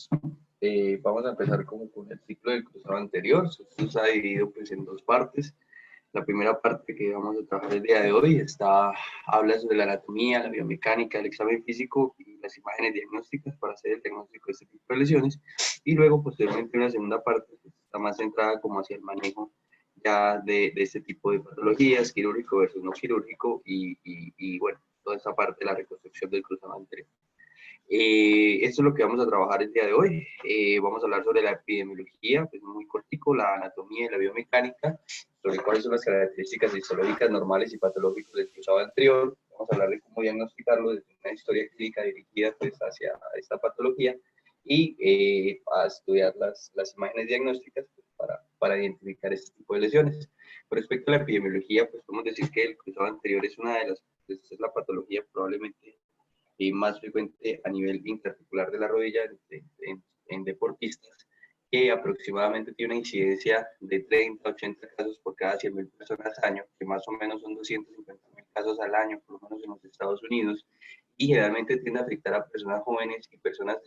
todos. Vamos a empezar como con el ciclo del cruzado anterior. Esto está dividido pues en dos partes. La primera parte que vamos a trabajar el día de hoy habla sobre la anatomía, la biomecánica, el examen físico y las imágenes diagnósticas para hacer el diagnóstico de este tipo de lesiones. Y luego, posteriormente, una segunda parte que está más centrada como hacia el manejo ya de este tipo de patologías, quirúrgico versus no quirúrgico y bueno, toda esa parte de la reconstrucción del cruzado anterior. Esto es lo que vamos a trabajar el día de hoy. Vamos a hablar sobre la epidemiología, pues muy cortico, la anatomía y la biomecánica, sobre cuáles son las características histológicas normales y patológicas del cruzado anterior. Vamos a hablar de cómo diagnosticarlo desde una historia clínica dirigida pues, hacia esta patología y a estudiar las imágenes diagnósticas pues, para identificar este tipo de lesiones. Con respecto a la epidemiología, pues podemos decir que el cruzado anterior es una de las, pues, es la patología probablemente más frecuente a nivel interarticular de la rodilla en deportistas, que aproximadamente tiene una incidencia de 30 a 80 casos por cada 100.000 personas al año, que más o menos son 250.000 casos al año, por lo menos en los Estados Unidos, y generalmente tiende a afectar a personas jóvenes y personas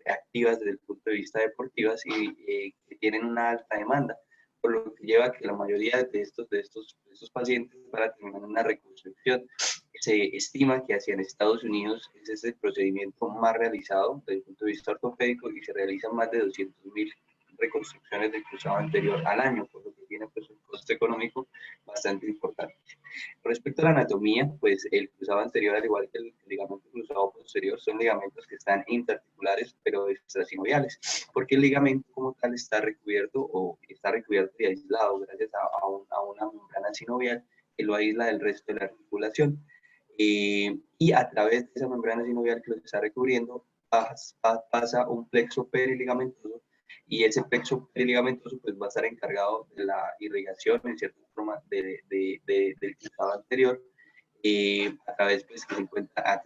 activas desde el punto de vista deportivas y que tienen una alta demanda, por lo que lleva a que la mayoría de estos pacientes para terminar una reconstrucción se estima que hacia en Estados Unidos ese es el procedimiento más realizado desde el punto de vista ortopédico y se realizan más de 200.000 reconstrucciones del cruzado anterior al año, por lo que tiene pues, un costo económico bastante importante. Respecto a la anatomía, pues el cruzado anterior, al igual que el ligamento cruzado posterior, son ligamentos que están interarticulares, pero extrasinoviales, porque el ligamento como tal está recubierto y aislado gracias a una membrana sinovial que lo aísla del resto de la articulación. Y a través de esa membrana sinovial que lo está recubriendo pasa un plexo periligamentoso y ese plexo periligamentoso pues va a estar encargado de la irrigación en cierta forma del cruzado anterior a través pues, que se encuentra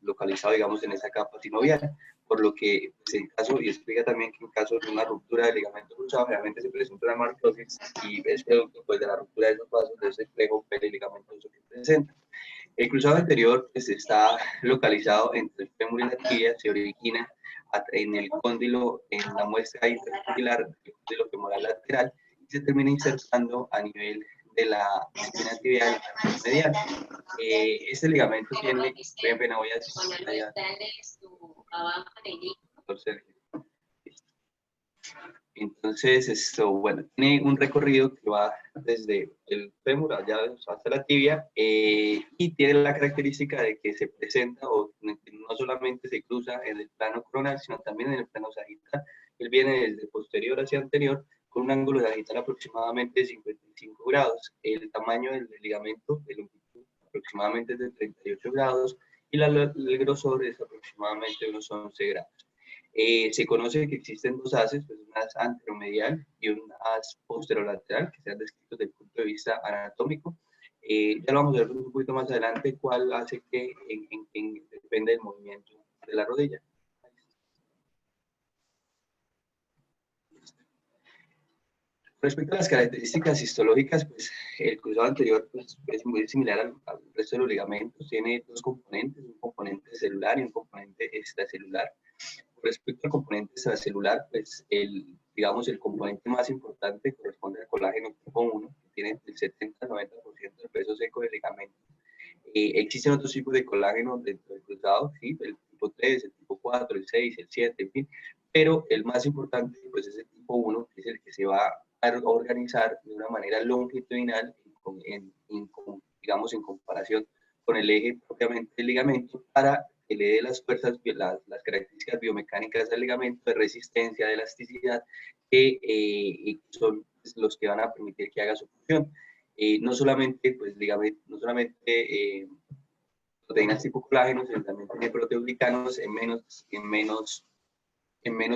localizado digamos en esa capa sinovial, por lo que pues, en caso, y explica también que en caso de una ruptura del ligamento cruzado realmente se presenta una marcosis y es producto pues, de la ruptura de esos vasos de ese plejo periligamentoso que presenta. El cruzado anterior pues, está localizado entre el fémur y la tibia, se origina en el cóndilo, en la muestra interarticular del cóndilo femoral lateral y se termina insertando a nivel de la espina tibial medial. Este ligamento tiene, voy a decir, allá, 14, entonces, esto, bueno, tiene un recorrido que va desde el fémur allá hasta la tibia y tiene la característica de que se presenta o no solamente se cruza en el plano coronal, sino también en el plano sagital. Él viene desde posterior hacia anterior con un ángulo sagital aproximadamente de 55 grados. El tamaño del ligamento, de longitud, aproximadamente es de 38 grados y el grosor es aproximadamente unos 11 grados. Se conoce que existen dos haces, pues un haz anteromedial y un haz posterolateral, que se han descrito desde el punto de vista anatómico. Ya lo vamos a ver un poquito más adelante cuál hace que depende del movimiento de la rodilla. Respecto a las características histológicas, pues el cruzado anterior pues, es muy similar al resto de los ligamentos. Tiene dos componentes, un componente celular y un componente extracelular. Respecto al componente extracelular, pues digamos, el componente más importante corresponde al colágeno tipo 1, que tiene el 70-90% del peso seco del ligamento. Existen otros tipos de colágeno dentro del cruzado, ¿sí? El tipo 3, el tipo 4, el 6, el 7, en fin, pero el más importante pues, es el tipo 1, que es el que se va a organizar de una manera longitudinal, digamos, en comparación con el eje propiamente del ligamento, para que le dé las fuerzas, las características biomecánicas del ligamento, de resistencia, de elasticidad, que son los que van a permitir que haga su función. No solamente, pues, proteínas tipo colágeno, sino también tiene proteoglicanos en menos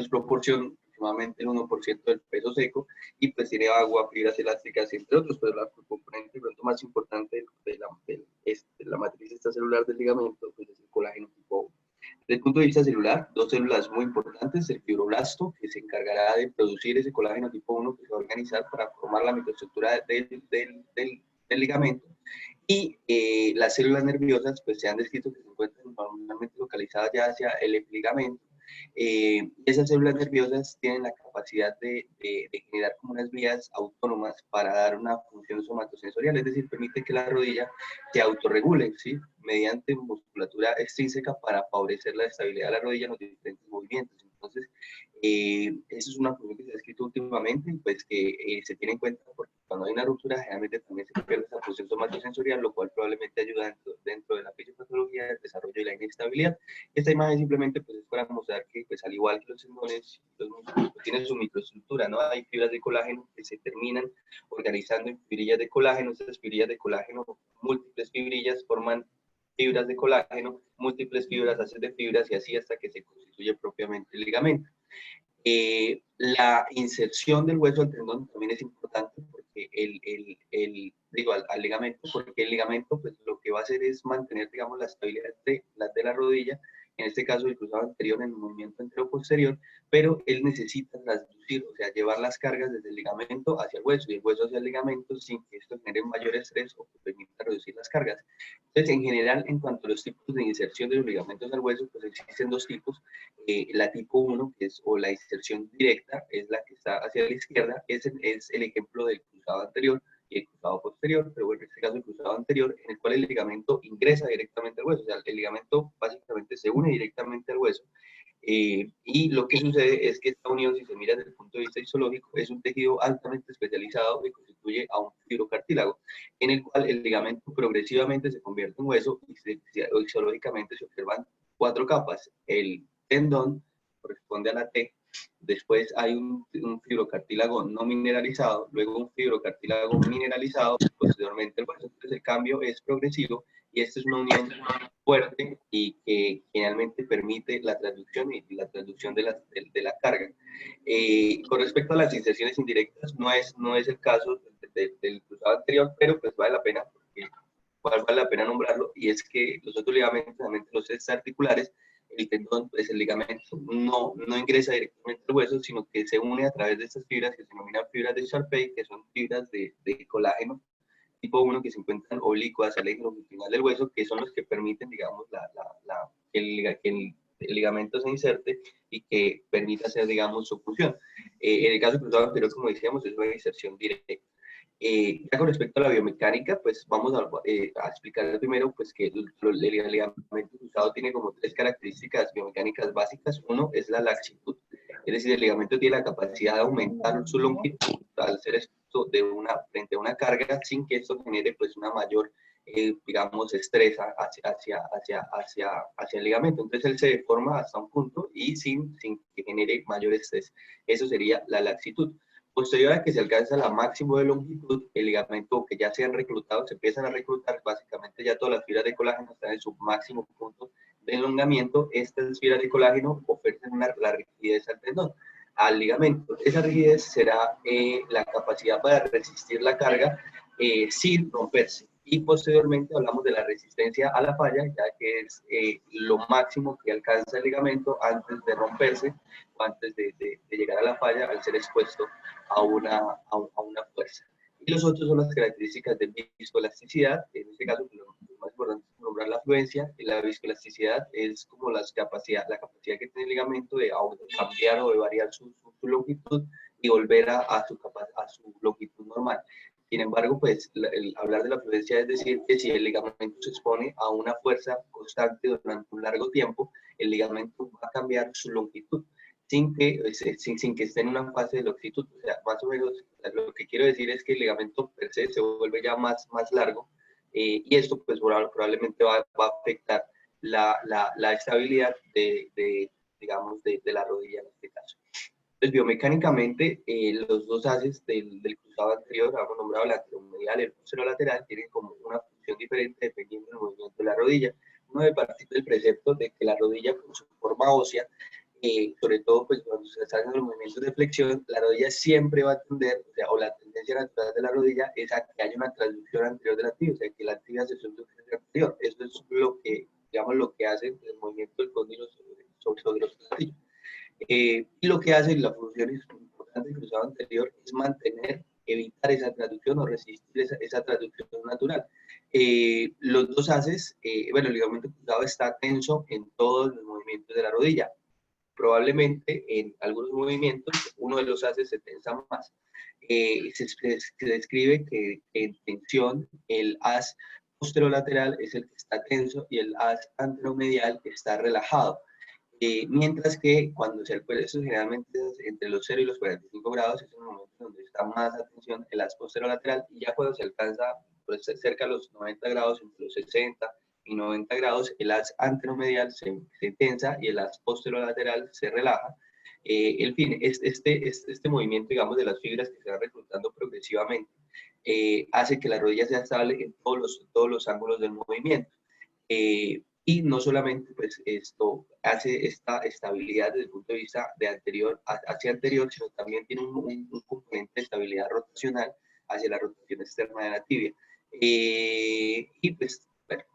proporción, aproximadamente el 1% del peso seco, y pues tiene agua, fibras elásticas, entre otros, pero la componente pronto más importante de la matriz extracelular del ligamento pues es el colágeno tipo 1. Desde el punto de vista celular, dos células muy importantes, el fibroblasto, que se encargará de producir ese colágeno tipo 1 que se va a organizar para formar la microestructura del ligamento, y las células nerviosas pues se han descrito que se encuentran normalmente localizadas ya hacia el epigamento, Esas células nerviosas tienen la capacidad de generar como unas vías autónomas para dar una función somatosensorial, es decir, permite que la rodilla se autorregule, ¿sí? Mediante musculatura extrínseca para favorecer la estabilidad de la rodilla en los diferentes movimientos. Entonces, eso es una función que se ha escrito últimamente y pues que se tiene en cuenta porque cuando hay una ruptura generalmente también se pierde esa función somatosensorial, lo cual probablemente ayuda dentro de la fisiopatología, el desarrollo de la inestabilidad. Esta imagen simplemente pues es para mostrar que pues al igual que los tendones, los músculos pues, tienen su microestructura, ¿no? Hay fibras de colágeno que se terminan organizando en fibrillas de colágeno, estas fibrillas de colágeno, múltiples fibrillas forman fibras de colágeno, múltiples fibras hacen de fibras y así hasta que se constituye propiamente el ligamento. La inserción del hueso al tendón también es importante porque digo, al ligamento, porque el ligamento pues lo que va a hacer es mantener, digamos, la estabilidad de la rodilla, en este caso el cruzado anterior en el movimiento anterior-posterior, pero él necesita transducir, o sea, llevar las cargas desde el ligamento hacia el hueso y el hueso hacia el ligamento sin que esto genere mayor estrés o que permita reducir las cargas. Entonces, en general, en cuanto a los tipos de inserción de los ligamentos al hueso, pues existen dos tipos. La tipo 1, que es, o la inserción directa, es la que está hacia la izquierda, es el ejemplo del cruzado anterior y el cruzado posterior, pero bueno, en este caso el cruzado anterior, en el cual el ligamento ingresa directamente al hueso, o sea, el ligamento básicamente se une directamente al hueso, y lo que sucede es que esta unión, si se mira desde el punto de vista histológico, es un tejido altamente especializado que constituye a un fibrocartílago, en el cual el ligamento progresivamente se convierte en hueso y histológicamente se observan 4 capas. El tendón corresponde a la T, después hay un fibrocartílago no mineralizado, luego un fibrocartílago mineralizado, posteriormente el hueso. Entonces el cambio es progresivo y esta es una unión fuerte y que generalmente permite la transducción y la transducción de la carga. Con respecto a las inserciones indirectas, no es el caso del cruzado anterior, pero pues vale la pena, porque vale la pena nombrarlo, y es que los otros ligamentos, los extraarticulares, el tendón, pues el ligamento no ingresa directamente al hueso, sino que se une a través de estas fibras que se denominan fibras de Sharpey, que son fibras de colágeno tipo 1 que se encuentran oblicuas al eje longitudinal del hueso, que son los que permiten, digamos, que el ligamento se inserte y que permita hacer, digamos, su función. En el caso del cruzado anterior, como decíamos, es una inserción directa. Ya con respecto a la biomecánica, pues vamos a explicar primero pues, que el ligamento cruzado tiene como 3 características biomecánicas básicas. Uno es la laxitud, es decir, el ligamento tiene la capacidad de aumentar su longitud al ser esto frente a una carga sin que esto genere pues, una mayor, digamos, estrés hacia el ligamento. Entonces él se deforma hasta un punto y sin que genere mayor estrés. Eso sería la laxitud. Posterior a que se alcanza la máximo de longitud, el ligamento que ya se han reclutado, se empiezan a reclutar, básicamente ya todas las fibras de colágeno están en su máximo punto de elongamiento. Estas fibras de colágeno ofrecen la rigidez al tendón, al ligamento. Esa rigidez será la capacidad para resistir la carga sin romperse. Y posteriormente hablamos de la resistencia a la falla, ya que es lo máximo que alcanza el ligamento antes de romperse o antes de llegar a la falla al ser expuesto a una fuerza. Y los otros son las características de viscoelasticidad. En este caso, lo más importante es nombrar la fluencia. La viscoelasticidad es como la capacidad que tiene el ligamento de cambiar o de variar su longitud y volver a su longitud normal. Sin embargo, pues hablar de la fluencia es decir que si el ligamento se expone a una fuerza constante durante un largo tiempo, el ligamento va a cambiar su longitud sin que esté en una fase de longitud. O sea, más o menos lo que quiero decir es que el ligamento per se vuelve ya más largo, y esto pues probablemente va a afectar la estabilidad digamos, de la rodilla en este caso. Entonces, biomecánicamente, los dos haces del cruzado anterior, hemos nombrado el anteromedial y el posterolateral, tienen como una función diferente dependiendo del movimiento de la rodilla. Uno debe partir del precepto de que la rodilla, por su forma ósea, sobre todo pues, cuando se están en los movimientos de flexión, la rodilla siempre va a tender, o la tendencia natural de la rodilla es a que haya una transducción anterior de la tibia, o sea, que la tibia se subduce anterior. Eso es lo que, digamos, lo que hace el movimiento del cóndilo sobre los tobillos. Y lo que hace la función importante del cruzado anterior es evitar esa traducción o resistir esa traducción natural. Los dos haces, bueno, el ligamento cruzado está tenso en todos los movimientos de la rodilla. probablemente en algunos movimientos uno de los haces se tensa más. Se describe que en tensión el haz posterolateral es el que está tenso y el haz anteromedial está relajado. Mientras que cuando se pues eso generalmente es entre los 0 y los 45 grados, es un momento donde está más atención el haz posterolateral, y ya cuando se alcanza pues, cerca de los 90 grados, entre los 60 y 90 grados, el haz anteromedial se tensa y el haz posterolateral se relaja. En fin, este movimiento, digamos, de las fibras que se van reclutando progresivamente, hace que la rodilla sea estable en todos los ángulos del movimiento. Y no solamente pues esto hace esta estabilidad desde el punto de vista de anterior hacia anterior, sino también tiene un componente de estabilidad rotacional hacia la rotación externa de la tibia. Y pues, bueno,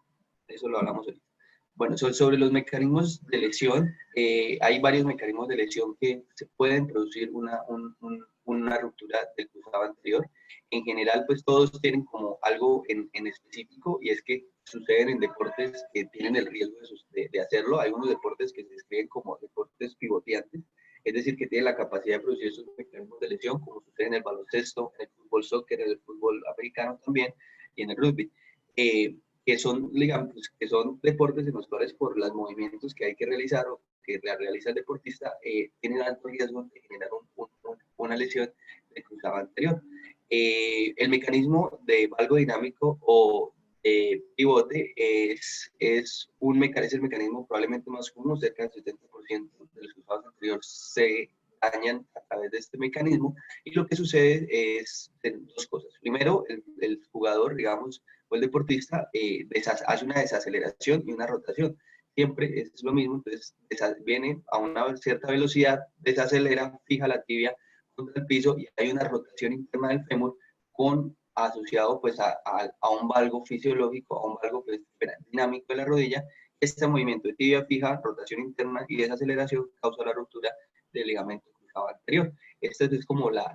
eso lo hablamos ahorita. Bueno, sobre los mecanismos de lesión, hay varios mecanismos de lesión que se pueden producir una ruptura del cruzado anterior. En general, pues todos tienen como algo en específico, y es que suceden en deportes que tienen el riesgo de hacerlo. Hay unos deportes que se describen como deportes pivoteantes, es decir, que tienen la capacidad de producir esos mecanismos de lesión, como sucede en el baloncesto, en el fútbol soccer, en el fútbol americano también, y en el rugby. Que son, digamos, que son deportes en los cuales por los movimientos que hay que realizar o que realiza el deportista, tienen alto riesgo de generar una lesión del cruzado anterior. El mecanismo de valgo dinámico o de pivote es el mecanismo probablemente más común. Cerca del 70% de los cruzados anteriores se dañan a través de este mecanismo, y lo que sucede es dos cosas. Primero, el jugador, digamos, o el deportista hace una desaceleración y una rotación. Siempre es lo mismo, entonces viene a una cierta velocidad, desacelera, fija la tibia contra el piso, y hay una rotación interna del fémur asociado pues a un valgo fisiológico, a un valgo pues, dinámico de la rodilla. Este movimiento de tibia fija, rotación interna y desaceleración causa la ruptura del ligamento cruzado anterior. Esta es como la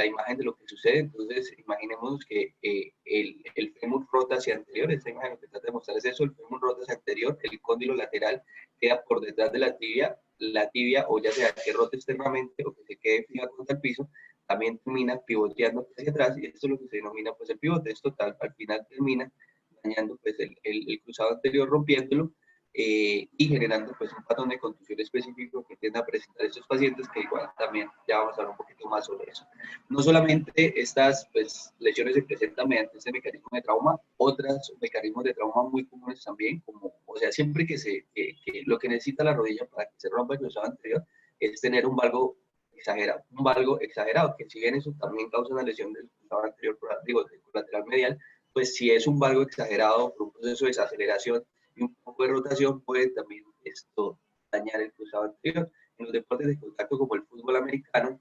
imagen de lo que sucede. Entonces, imaginemos que el fémur rota hacia anterior. Esta imagen lo que trata de mostrar es eso: el fémur rota hacia anterior, el cóndilo lateral queda por detrás de la tibia, o ya sea que rote externamente o que se quede fija contra el piso, también termina pivoteando hacia atrás, y esto es lo que se denomina pues el pivote. Esto al final termina dañando pues el cruzado anterior, rompiéndolo, y generando pues un patrón de contusión específico que tiende a presentar estos pacientes, que igual también ya vamos a hablar un poquito más sobre eso. No solamente estas pues, lesiones se presentan mediante este mecanismo de trauma, otros mecanismos de trauma muy comunes también, como, o sea, siempre que lo que necesita la rodilla para que se rompa el cruzado anterior es tener un valgo exagerado, que si bien eso también causa una lesión del cruzado anterior, digo, del colateral medial, pues si es un valgo exagerado por un proceso de desaceleración y un poco de rotación, puede también esto dañar el cruzado anterior. En los deportes de contacto como el fútbol americano,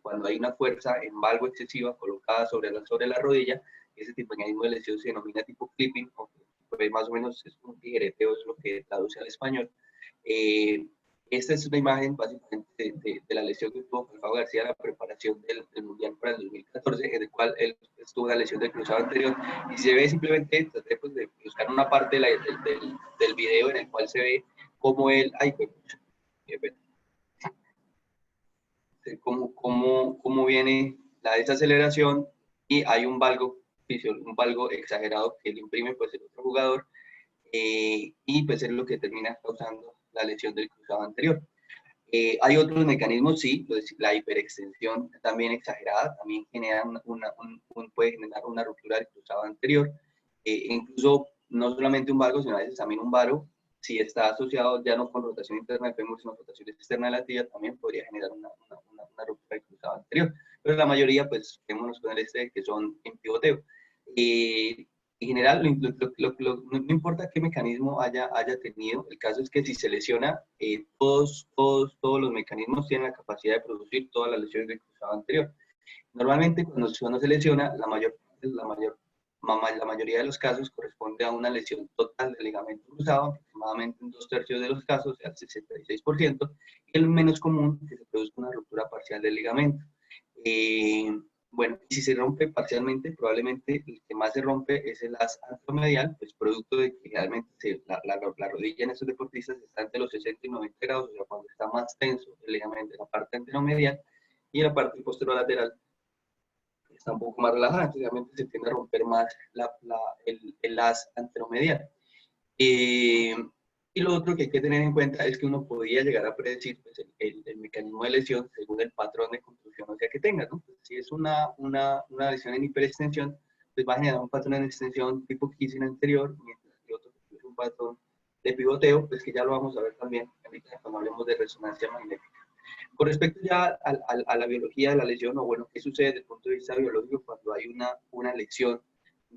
cuando hay una fuerza en valgo excesiva colocada sobre la rodilla, ese tipo de mecanismo de lesión se denomina tipo clipping, o pues más o menos es un tijereteo, es lo que traduce al español. Esta es una imagen básicamente de la lesión que tuvo Falcao García en la preparación del Mundial para el 2014, en el cual él tuvo una lesión del cruzado anterior, y se ve simplemente, traté pues, de buscar una parte del video en el cual se ve cómo él, cómo viene la desaceleración, y hay un valgo exagerado que le imprime pues el otro jugador, y pues es lo que termina causando la lesión del cruzado anterior. Hay otros mecanismos, sí, pues la hiperextensión también exagerada, también genera puede generar una ruptura del cruzado anterior. Incluso no solamente un valgo, sino a veces también un varo, si está asociado ya no con rotación interna del fémur, sino rotación externa de la tibia, también podría generar una ruptura del cruzado anterior. Pero la mayoría, pues, quedémonos con el que son en pivoteo. En general, no importa qué mecanismo haya tenido, el caso es que si se lesiona, todos los mecanismos tienen la capacidad de producir todas las lesiones del cruzado anterior. Normalmente, cuando uno se lesiona, la mayoría de los casos corresponde a una lesión total del ligamento cruzado, aproximadamente en 2/3 de los casos, o sea, el 66%, y el menos común que se produzca una ruptura parcial del ligamento. Bueno, si se rompe parcialmente, probablemente el que más se rompe es el as anteromedial, pues producto de que realmente la rodilla en estos deportistas está entre los 60 y 90 grados, o sea, cuando está más tenso el ligamento en la parte anteromedial y en la parte posterolateral está un poco más relajada, entonces realmente se tiende a romper más el as anteromedial. Eh, y lo otro que hay que tener en cuenta es que uno podría llegar a predecir pues, el mecanismo de lesión según el patrón de construcción o sea, que tenga, ¿no? Pues, si es una lesión en hiperextensión, pues va a generar un patrón en extensión tipo Kissinger anterior, mientras que otro es un patrón de pivoteo, pues que ya lo vamos a ver también ahorita cuando hablemos de resonancia magnética. Con respecto ya a la biología de la lesión, o bueno, qué sucede desde el punto de vista biológico cuando hay una lesión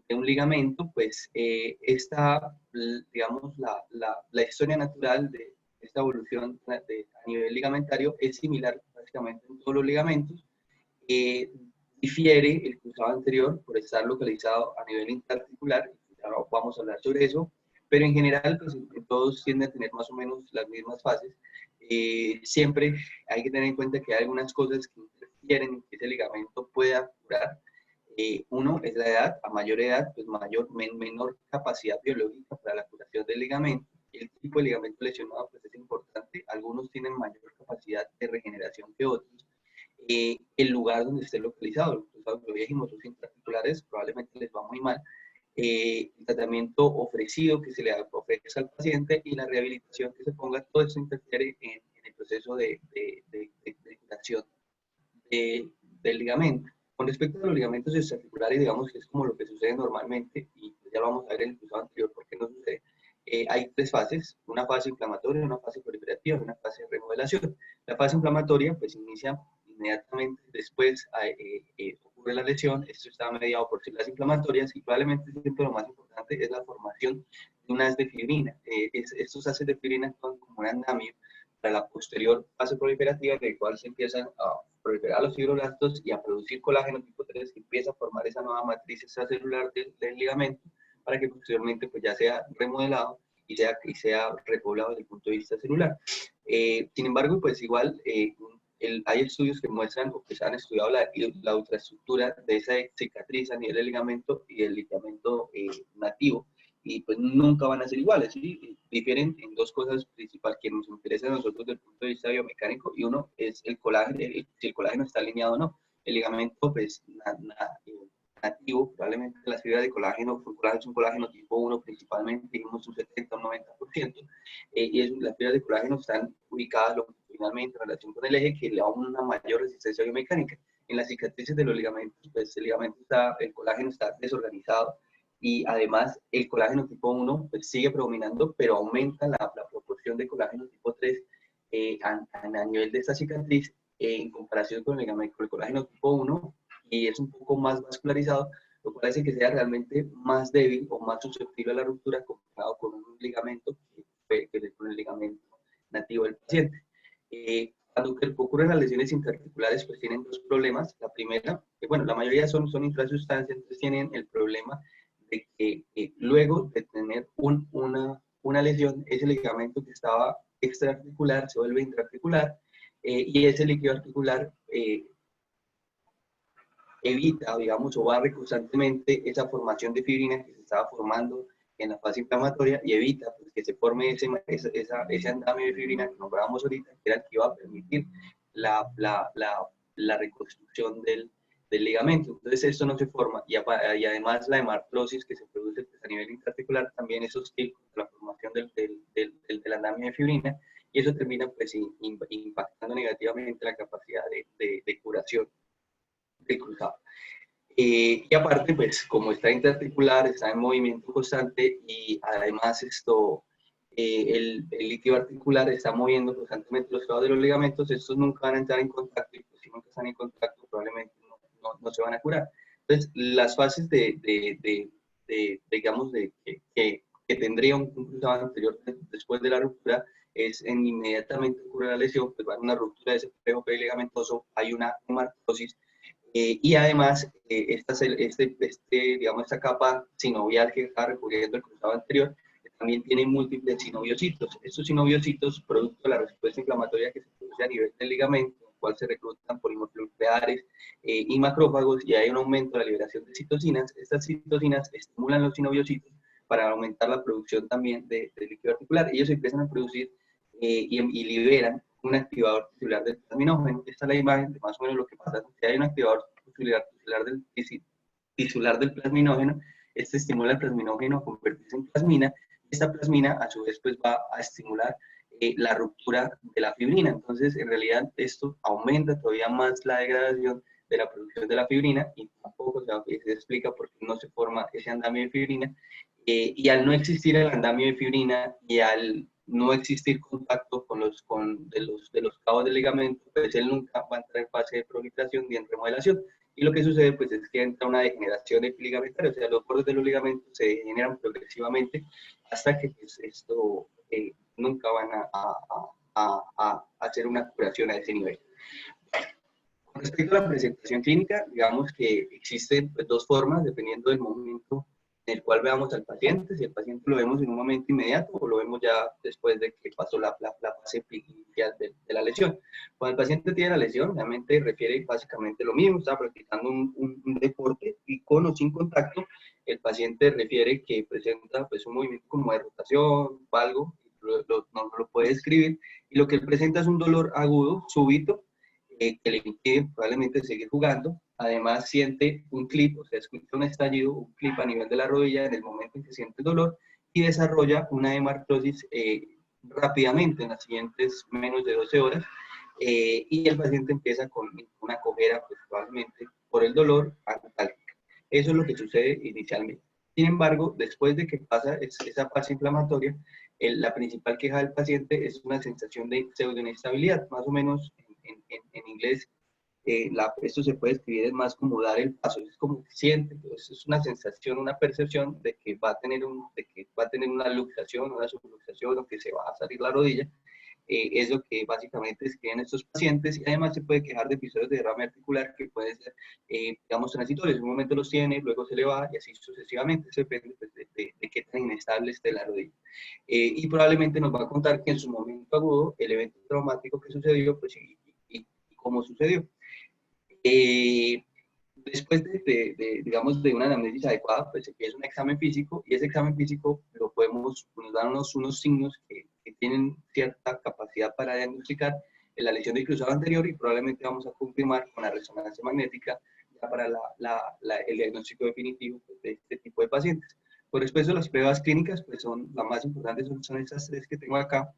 de un ligamento, pues esta, digamos, la historia natural de esta evolución a nivel ligamentario es similar básicamente en todos los ligamentos. Difiere el cruzado anterior por estar localizado a nivel interarticular, ya vamos a hablar sobre eso, pero en general pues, todos tienden a tener más o menos las mismas fases. Siempre hay que tener en cuenta que hay algunas cosas que interfieren en que ese ligamento pueda curar. Uno es la edad, a mayor edad, pues menor capacidad biológica para la curación del ligamento. El tipo de ligamento lesionado pues, es importante. Algunos tienen mayor capacidad de regeneración que otros. El lugar donde esté localizado, los dijimos, los intraarticulares probablemente les va muy mal. El tratamiento ofrecido que se le ofrece al paciente y la rehabilitación que se ponga, todo eso interfiere en el proceso de curación del ligamento. Con respecto a los ligamentos extraarticulares, digamos que es como lo que sucede normalmente, y ya lo vamos a ver en el episodio anterior por qué no sucede. Hay tres fases, una fase inflamatoria, una fase proliferativa y una fase de remodelación. La fase inflamatoria pues inicia inmediatamente después ocurre la lesión, esto está mediado por células inflamatorias y probablemente siempre lo más importante es la formación de un haz de fibrina. Estos haces de fibrina actúan como un andamio para la posterior fase proliferativa en la cual se empiezan a proliferar los fibroblastos y a producir colágeno tipo 3 que empieza a formar esa nueva matriz extracelular del ligamento para que posteriormente pues, ya sea remodelado y sea repoblado desde el punto de vista celular. Sin embargo, pues igual hay estudios que muestran o que se han estudiado la ultraestructura de esa cicatriz a nivel del ligamento y del ligamento nativo y pues nunca van a ser iguales, ¿sí? Difieren en dos cosas principales que nos interesan a nosotros desde el punto de vista biomecánico y uno es el colágeno, si el colágeno está alineado o no. El ligamento pues nativo, probablemente las fibras de colágeno es un colágeno tipo 1 principalmente, digamos un 70 o un 90%, las fibras de colágeno están ubicadas longitudinalmente en relación con el eje que le da una mayor resistencia biomecánica. En las cicatrices de los ligamentos, pues el colágeno está desorganizado y además el colágeno tipo 1 pues, sigue predominando, pero aumenta la proporción de colágeno tipo 3 a nivel de esta cicatriz en comparación con el colágeno tipo 1 y es un poco más vascularizado, lo cual hace que sea realmente más débil o más susceptible a la ruptura comparado con un ligamento con el ligamento nativo del paciente. Cuando ocurren las lesiones interarticulares, pues tienen dos problemas. La primera, bueno, la mayoría son intrasustancias, entonces tienen el problema de que luego de tener una lesión, ese ligamento que estaba extraarticular se vuelve intraarticular y ese líquido articular evita, digamos, o barre constantemente esa formación de fibrina que se estaba formando en la fase inflamatoria y evita pues, que se forme ese andamio de fibrina que nombrábamos ahorita, que era el que iba a permitir la reconstrucción del ligamento. Entonces esto no se forma y además la hemartrosis que se produce pues, a nivel intraarticular también es hostil contra la formación del andamio de fibrina y eso termina pues, impactando negativamente la capacidad de curación del cruzado. Y aparte, pues como está interarticular, está en movimiento constante y además el líquido articular está moviendo constantemente los lados de los ligamentos, estos nunca van a entrar en contacto y pues, si nunca están en contacto probablemente no se van a curar. Entonces, las fases digamos, que tendría un cruzado anterior después de la ruptura es inmediatamente ocurre la lesión, pues va a haber una ruptura de ese espejo peligamentoso, hay una hemartrosis y además, digamos, esta capa sinovial que está recubriendo el cruzado anterior, también tiene múltiples sinoviocitos. Estos sinoviocitos, producto de la respuesta inflamatoria que se produce a nivel del ligamento, cual se reclutan polimorfonucleares y macrófagos, y hay un aumento de la liberación de citocinas. Estas citocinas estimulan los sinoviocitos para aumentar la producción también de líquido articular. Ellos empiezan a producir y liberan un activador tisular del plasminógeno. Esta es la imagen de más o menos lo que pasa. Si hay un activador tisular del plasminógeno, este estimula el plasminógeno a convertirse en plasmina. Esta plasmina, a su vez, pues va a estimular la ruptura de la fibrina. Entonces, en realidad, esto aumenta todavía más la degradación de la producción de la fibrina y tampoco se explica por qué no se forma ese andamio de fibrina. Y al no existir el andamio de fibrina y al no existir contacto de los cabos del ligamento, pues él nunca va a entrar en fase de proliferación ni en remodelación. Y lo que sucede pues es que entra una degeneración ligamentaria, o sea, los bordes de los ligamentos se degeneran progresivamente hasta que pues, esto nunca van a hacer una curación a ese nivel. Con respecto a la presentación clínica, digamos que existen pues, dos formas dependiendo del momento en el cual veamos al paciente, si el paciente lo vemos en un momento inmediato o lo vemos ya después de que pasó la fase inicial de la lesión. Cuando el paciente tiene la lesión, realmente refiere básicamente lo mismo, está practicando un deporte y con o sin contacto, el paciente refiere que presenta pues, un movimiento como de rotación, valgo, no lo puede describir, y lo que él presenta es un dolor agudo, súbito, que le impide probablemente seguir jugando. Además siente un clip, o sea, escucha un estallido, un clip a nivel de la rodilla en el momento en que siente el dolor y desarrolla una hemartrosis rápidamente en las siguientes menos de 12 horas y el paciente empieza con una cojera, pues probablemente por el dolor antálgica. Eso es lo que sucede inicialmente. Sin embargo, después de que pasa esa fase inflamatoria, la principal queja del paciente es una sensación de pseudoinestabilidad, más o menos en inglés. Esto se puede escribir es más como dar el paso, es como que siente, pues, es una sensación, una percepción de que va a tener, una luxación, una subluxación o que se va a salir la rodilla. Es lo que básicamente escriben estos pacientes y además se puede quejar de episodios de derrame articular que pueden ser, digamos, transitorios. En un momento los tiene, luego se le va y así sucesivamente. Eso depende pues, de qué tan inestable esté la rodilla. Y probablemente nos va a contar que en su momento agudo, el evento traumático que sucedió, pues, y cómo sucedió. Después digamos, de una anamnesis adecuada, pues se empieza un examen físico y ese examen físico nos dan unos signos que tienen cierta capacidad para diagnosticar la lesión del cruzado anterior y probablemente vamos a confirmar con la resonancia magnética ya para el diagnóstico definitivo pues, de este tipo de pacientes. Por respecto a las pruebas clínicas, pues son las más importantes, son estas tres que tengo acá.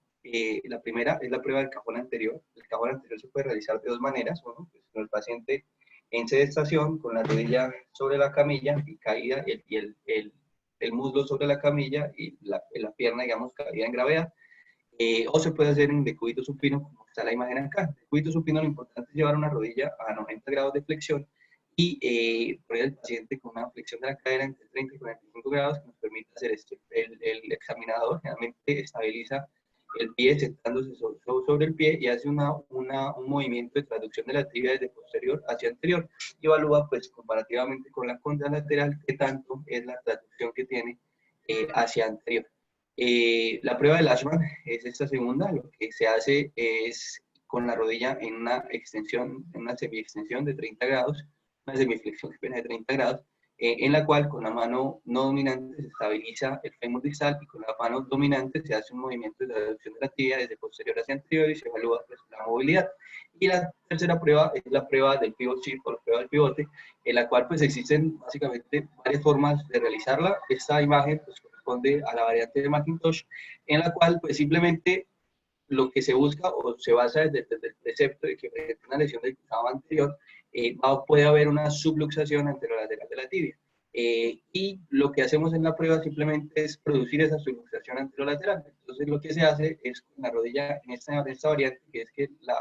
La primera es la prueba del cajón anterior. El cajón anterior se puede realizar de dos maneras. Uno, pues, con el paciente en sedestación, con la rodilla sobre la camilla y caída, el muslo sobre la camilla y la pierna, digamos, caída en gravedad. O se puede hacer en decúbito supino, como está la imagen acá. En decúbito supino lo importante es llevar una rodilla a 90 grados de flexión y poner al paciente con una flexión de la cadera entre 30 y 45 grados que nos permite hacer esto. El examinador generalmente estabiliza el pie sentándose sobre el pie y hace un movimiento de traducción de la tibia desde posterior hacia anterior y evalúa pues comparativamente con la contralateral qué tanto es la traducción que tiene hacia anterior. La prueba de Lashman es esta segunda, lo que se hace es con la rodilla en una extensión, en una semiextensión de 30 grados, una semiflexión de 30 grados, en la cual con la mano no dominante se estabiliza el fémur distal y con la mano dominante se hace un movimiento de traducción de la tibia desde posterior hacia anterior y se evalúa pues, la movilidad. Y la tercera prueba es la prueba del pivot shift o la prueba del pivote, en la cual pues existen básicamente varias formas de realizarla. Esta imagen pues, corresponde a la variante de McIntosh, en la cual pues simplemente lo que se busca o se basa desde el precepto de que frente a una lesión del cruzado anterior puede haber una subluxación anterolateral de la tibia. Y lo que hacemos en la prueba simplemente es producir esa subluxación anterolateral. Entonces lo que se hace es con la rodilla en esta variante, que es que la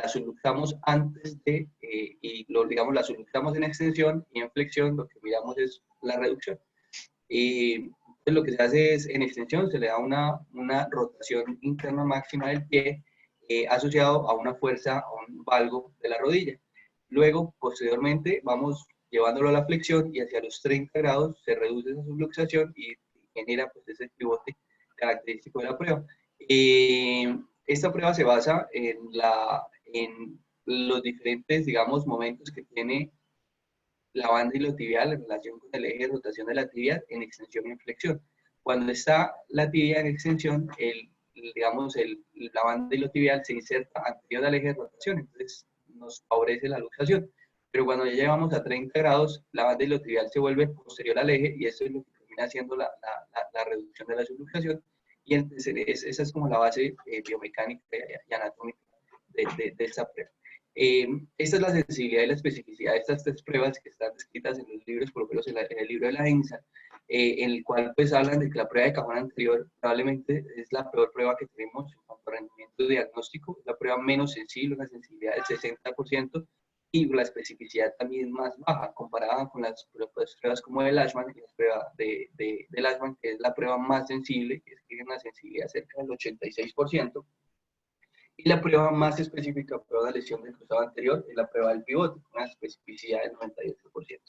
subluxamos antes de, digamos, la subluxamos en extensión y en flexión, lo que miramos es la reducción. Entonces lo que se hace es, en extensión, se le da una rotación interna máxima del pie asociado a una fuerza, a un valgo de la rodilla. Luego, posteriormente, vamos llevándolo a la flexión y hacia los 30 grados se reduce esa subluxación y genera pues, ese pivote característico de la prueba. Esta prueba se basa en los diferentes, digamos, momentos que tiene la banda iliotibial en relación con el eje de rotación de la tibia en extensión y en flexión. Cuando está la tibia en extensión, digamos, la banda iliotibial se inserta anterior al eje de rotación, entonces nos favorece la luxación. Pero cuando ya llevamos a 30 grados, la banda iliotibial se vuelve posterior al eje y eso es lo que termina haciendo la reducción de la subluxación. Y entonces esa es como la base biomecánica y anatómica de esta prueba. Esta es la sensibilidad y la especificidad de estas tres pruebas que están descritas en los libros, por lo menos en el libro de la ENSA, en el cual pues hablan de que la prueba de cajón anterior probablemente es la peor prueba que tenemos en cuanto a rendimiento diagnóstico, la prueba menos sensible, una sensibilidad del 60%, y la especificidad también más baja, comparada con las pruebas como el Ashman, y la prueba del Ashman, que es la prueba más sensible, que tiene una sensibilidad cerca del 86%, y la prueba más específica, prueba de lesión del cruzado anterior, es la prueba del pivote, una especificidad del 98%.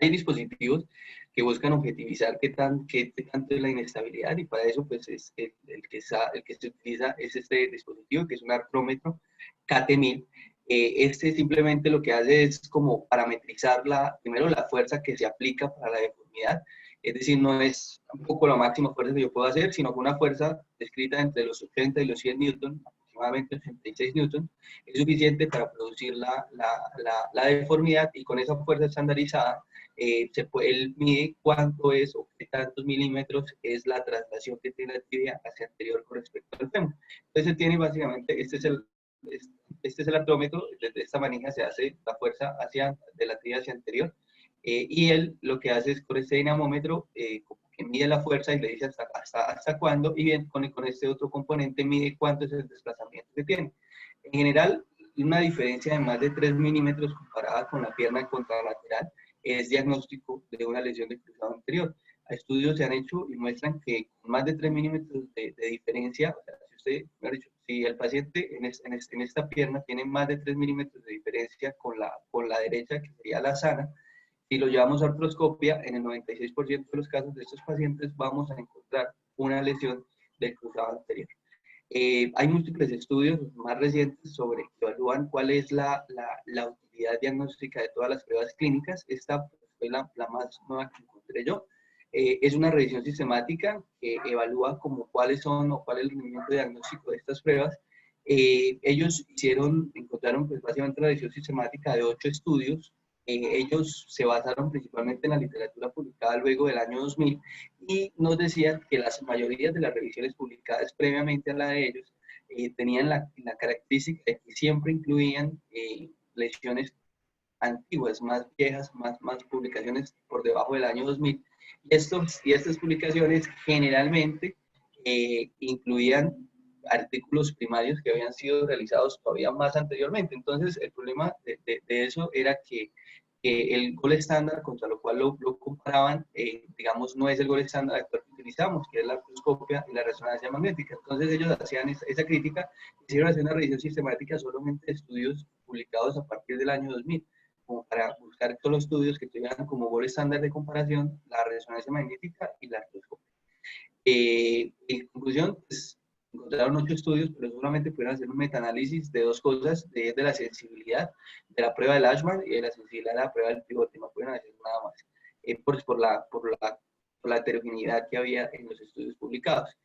Hay dispositivos que buscan objetivizar qué tanto es la inestabilidad, y para eso pues es el que se utiliza es este dispositivo, que es un artrómetro KT1000. Este simplemente lo que hace es como parametrizar primero la fuerza que se aplica para la deformidad, es decir, no es tampoco la máxima fuerza que yo puedo hacer, sino que una fuerza descrita entre los 80 y los 100 newton, aproximadamente 86 newton, es suficiente para producir la deformidad, y con esa fuerza estandarizada él mide cuánto es o qué tantos milímetros es la traslación que tiene la tibia hacia anterior con respecto al fémur. Entonces tiene básicamente, este es el artrómetro, desde esta manija se hace la fuerza de la tibia hacia anterior, y él lo que hace es con este dinamómetro, como que mide la fuerza y le dice hasta cuándo, y bien con este otro componente mide cuánto es el desplazamiento que tiene. En general, una diferencia de más de 3 milímetros comparada con la pierna contralateral es diagnóstico de una lesión de cruzado anterior. Estudios se han hecho y muestran que con más de 3 milímetros de diferencia, o sea, si el paciente en esta pierna tiene más de 3 milímetros de diferencia con la derecha, que sería la sana, si lo llevamos a artroscopia, en el 96% de los casos de estos pacientes vamos a encontrar una lesión del cruzado anterior. Hay múltiples estudios más recientes que evalúan cuál es la utilidad diagnóstica de todas las pruebas clínicas. Esta fue la más nueva que encontré yo. Es una revisión sistemática que evalúa cuál es el rendimiento diagnóstico de estas pruebas. Ellos encontraron pues, básicamente una revisión sistemática de 8 estudios. Ellos se basaron principalmente en la literatura publicada luego del año 2000 y nos decían que las mayorías de las revisiones publicadas previamente a la de ellos tenían la característica de que siempre incluían lesiones antiguas, más viejas, más publicaciones por debajo del año 2000. Y estas publicaciones generalmente incluían artículos primarios que habían sido realizados todavía más anteriormente. Entonces, el problema de eso era que el gol estándar contra lo cual lo comparaban, digamos, no es el gol estándar actual que utilizamos, que es la artroscopia y la resonancia magnética. Entonces, ellos hacían esa crítica, hicieron hacer una revisión sistemática solamente de estudios publicados a partir del año 2000, como para buscar todos los estudios que tuvieran como gol estándar de comparación la resonancia magnética y la artroscopia. En conclusión, pues, encontraron 8 estudios, pero solamente pudieron hacer un metaanálisis de 2 cosas, de la sensibilidad de la prueba del Ashman y de la sensibilidad de la prueba del pivote. No pudieron hacer nada más, por la heterogeneidad que había en los estudios publicados.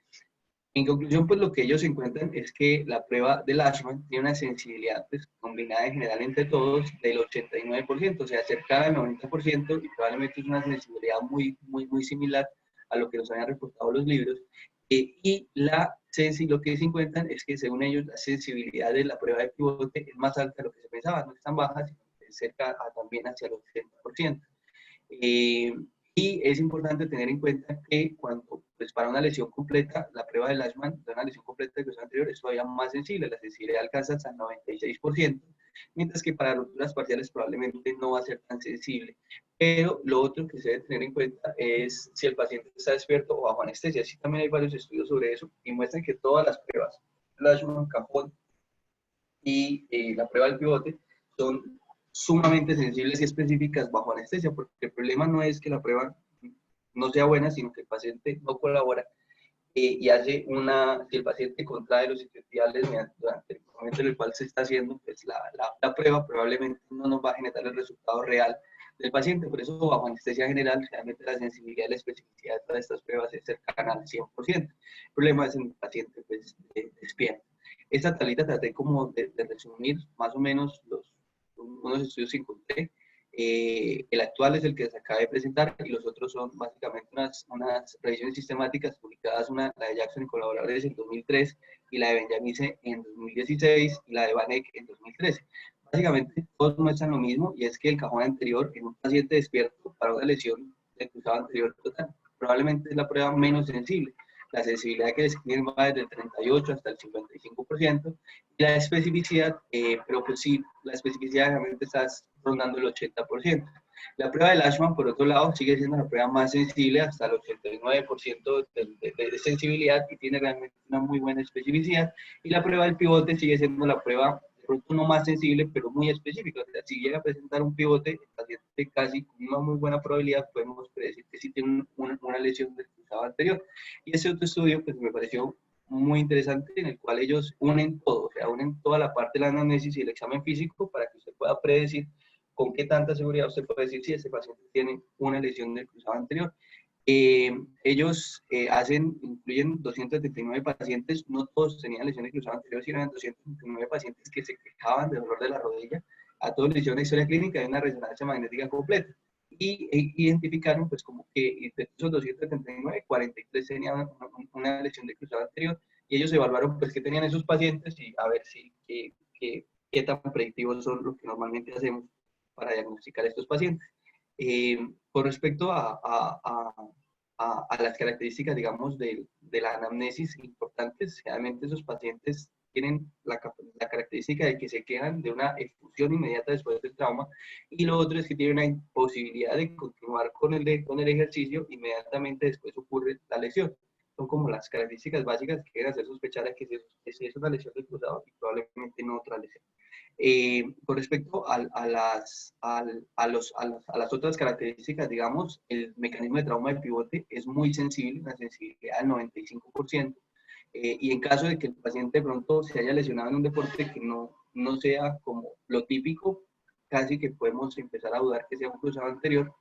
En conclusión, pues lo que ellos encuentran es que la prueba del Ashman tiene una sensibilidad pues, combinada en general entre todos del 89%, o sea, cercana al 90%, y probablemente es una sensibilidad muy similar a lo que nos habían reportado los libros. Y lo que se encuentran es que, según ellos, la sensibilidad de la prueba de pivote es más alta de lo que se pensaba, no es tan baja, sino cerca también hacia el 80%. Y es importante tener en cuenta que cuando, pues para una lesión completa, la prueba del Ashman, de una lesión completa de cruzado anterior, es todavía más sensible, la sensibilidad alcanza hasta el 96%, mientras que para rupturas parciales probablemente no va a ser tan sensible. Pero lo otro que se debe tener en cuenta es si el paciente está despierto o bajo anestesia. Sí, también hay varios estudios sobre eso y muestran que todas las pruebas, el Ashman, cajón y la prueba del pivote, son sumamente sensibles y específicas bajo anestesia, porque el problema no es que la prueba no sea buena, sino que el paciente no colabora y hace si el paciente contrae los isquiotibiales durante el momento en el cual se está haciendo pues, la prueba, probablemente no nos va a generar el resultado real del paciente. Por eso, bajo anestesia general, realmente la sensibilidad y la especificidad de todas estas pruebas es cercana al 100%. El problema es en el paciente pues, despierto. Esta tablita traté como de resumir más o menos unos estudios que encontré. El actual es el que se acaba de presentar y los otros son básicamente unas revisiones sistemáticas publicadas, la de Jackson y colaboradores en 2003 y la de Benjamín en 2016 y la de Vanek en 2013. Básicamente todos muestran lo mismo y es que el cajón anterior en un paciente despierto para una lesión del cruzado anterior total probablemente es la prueba menos sensible. La sensibilidad que describen va desde el 38 hasta el 55%, y la especificidad, pero pues sí, la especificidad realmente está rondando el 80%. La prueba de Lashman, por otro lado, sigue siendo la prueba más sensible, hasta el 89% de sensibilidad, y tiene realmente una muy buena especificidad, y la prueba del pivote sigue siendo la prueba de pronto no más sensible, pero muy específica. O sea, si llega a presentar un pivote, el paciente casi con una muy buena probabilidad podemos predecir que sí tiene una lesión del cruzado anterior. Y ese otro estudio pues me pareció muy interesante, en el cual ellos unen todo, o sea, unen toda la parte de la anamnesis y el examen físico para que usted pueda predecir con qué tanta seguridad usted puede decir si ese paciente tiene una lesión del cruzado anterior. Ellos incluyen 279 pacientes, no todos tenían lesiones de cruzado anterior, sino eran 279 pacientes que se quejaban de dolor de la rodilla. A todos les hicieron una historia clínica y una resonancia magnética completa. Y identificaron, pues, como que de esos 279, 43 tenían una lesión de cruzado anterior, y ellos evaluaron, pues, qué tenían esos pacientes y a ver qué tan predictivos son lo que normalmente hacemos para diagnosticar a estos pacientes. Con respecto a las características, digamos, de la anamnesis importantes, generalmente esos pacientes tienen la característica de que se quejan de una efusión inmediata después del trauma, y lo otro es que tienen una imposibilidad de continuar con el ejercicio, inmediatamente después ocurre la lesión. Son como las características básicas que deben hacer sospechar que es una lesión del cruzado y probablemente no otra lesión. Con respecto a las otras características, digamos, el mecanismo de trauma de pivote es muy sensible, una sensibilidad del 95%, y en caso de que el paciente de pronto se haya lesionado en un deporte que no sea como lo típico, casi que podemos empezar a dudar que sea un cruzado anterior.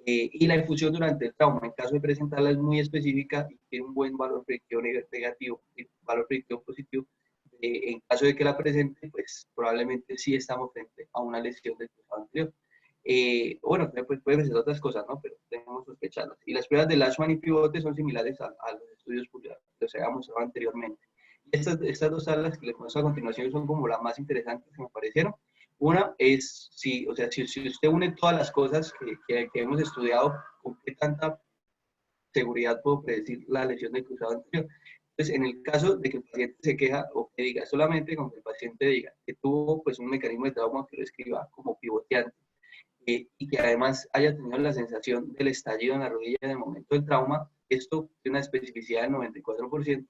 Y la efusión durante el trauma, en caso de presentarla, es muy específica y tiene un buen valor predictivo negativo y valor predictivo positivo. En caso de que la presente, pues probablemente sí estamos frente a una lesión del cruzado anterior. Bueno, pues pueden ser otras cosas, ¿no? Pero debemos sospecharlas. Y las pruebas de Lashman y pivote son similares a los estudios que se habían mostrado anteriormente. Estas dos tablas que les muestro a continuación son como las más interesantes que me parecieron. Una es, si usted une todas las cosas que hemos estudiado, ¿con qué tanta seguridad puedo predecir la lesión del cruzado anterior? Entonces, en el caso de que el paciente se queja o que diga, solamente con que el paciente diga que tuvo pues, un mecanismo de trauma que lo escriba como pivoteante, y que además haya tenido la sensación del estallido en la rodilla en el momento del trauma, esto tiene una especificidad del 94%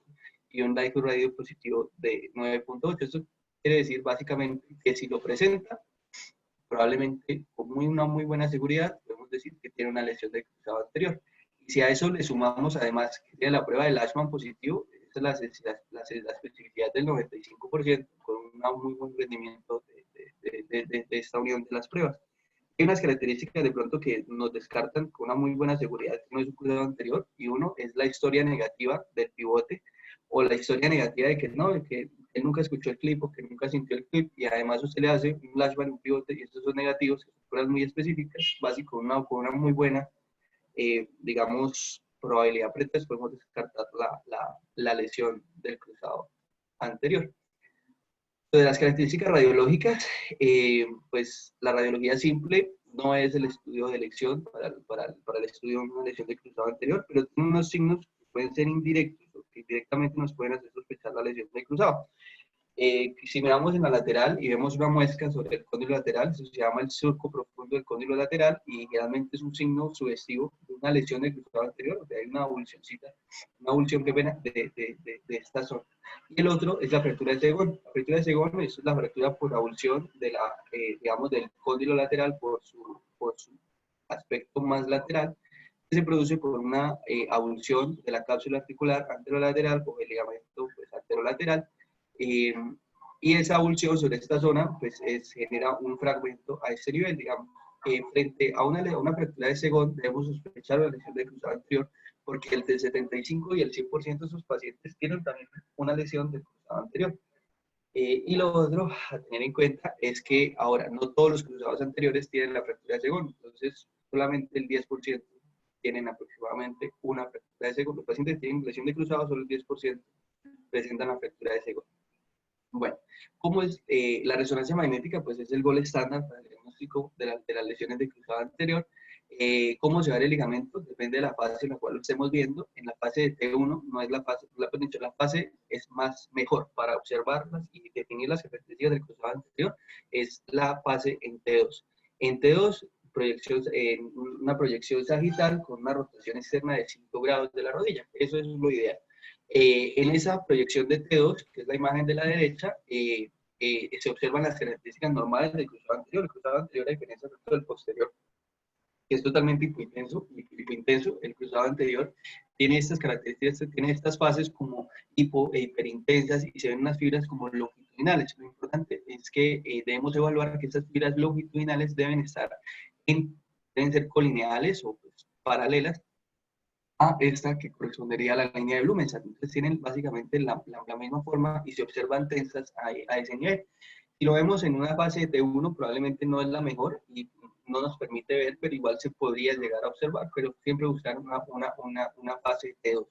y un likelihood radio positivo de 9.8. Esto quiere decir básicamente que si lo presenta, probablemente con una muy buena seguridad podemos decir que tiene una lesión del cruzado anterior. Y si a eso le sumamos además que tiene la prueba de Lashman positivo, esta es la especificidad del 95%, con un muy buen rendimiento de esta unión de las pruebas. Hay unas características de pronto que nos descartan con una muy buena seguridad que no es un cruzado anterior, y uno es la historia negativa del pivote, o la historia negativa de que no, de que él nunca escuchó el clip o que nunca sintió el clip, y además usted le hace un flashback, un pivote, y estos son negativos, que son pruebas muy específicas, básicamente con una muy buena, digamos, probabilidad pretest, podemos descartar la lesión del cruzado anterior. De las características radiológicas, pues la radiología simple no es el estudio de elección para el estudio de una lesión de cruzado anterior, pero tiene unos signos que pueden ser indirectos o que directamente nos pueden hacer sospechar la lesión de cruzado. Si miramos en la lateral y vemos una muesca sobre el cóndilo lateral, eso se llama el surco profundo del cóndilo lateral, y generalmente es un signo sugestivo de una lesión de cruzado anterior, o sea, hay una avulsión que viene de esta zona. Y el otro es la apertura de Segón. La apertura de Segón es la apertura por avulsión digamos, del cóndilo lateral por su aspecto más lateral, que se produce por una abulsión de la cápsula articular anterolateral o el ligamento pues, anterolateral, y esa abulsión sobre esta zona pues, genera un fragmento a este nivel, digamos. Frente a una fractura de Segón debemos sospechar una lesión de cruzado anterior, porque el del 75 y el 100% de sus pacientes tienen también una lesión de cruzado anterior. Y lo otro a tener en cuenta es que ahora no todos los cruzados anteriores tienen la fractura de Segón, entonces solamente el 10% tienen aproximadamente una fractura de Segón. Los pacientes que tienen lesión de cruzado, solo el 10% presentan la fractura de Segón. Bueno, ¿cómo es la resonancia magnética? Pues es el gol estándar para el diagnóstico de las lesiones de cruzado anterior. ¿Cómo se va el ligamento? Depende de la fase en la cual lo estemos viendo. En la fase de T1 no es la fase, la fase es mejor para observarlas y definir las características del cruzado anterior, es la fase en T2. En T2, una proyección sagital con una rotación externa de 5 grados de la rodilla. Eso es lo ideal. En esa proyección de T2, que es la imagen de la derecha, se observan las características normales del cruzado anterior. El cruzado anterior, a diferencia del posterior, que es totalmente hipointenso, el cruzado anterior tiene estas características, tiene estas fases como hipo e hiperintensas y se ven unas fibras como longitudinales. Lo importante es que debemos evaluar que estas fibras longitudinales deben ser colineales o pues, paralelas a esta que correspondería a la línea de Blumenstahl. Entonces tienen básicamente la misma forma y se observan tensas a ese nivel. Si lo vemos en una fase de T1, probablemente no es la mejor y no nos permite ver, pero igual se podría llegar a observar, pero siempre buscar una fase T2.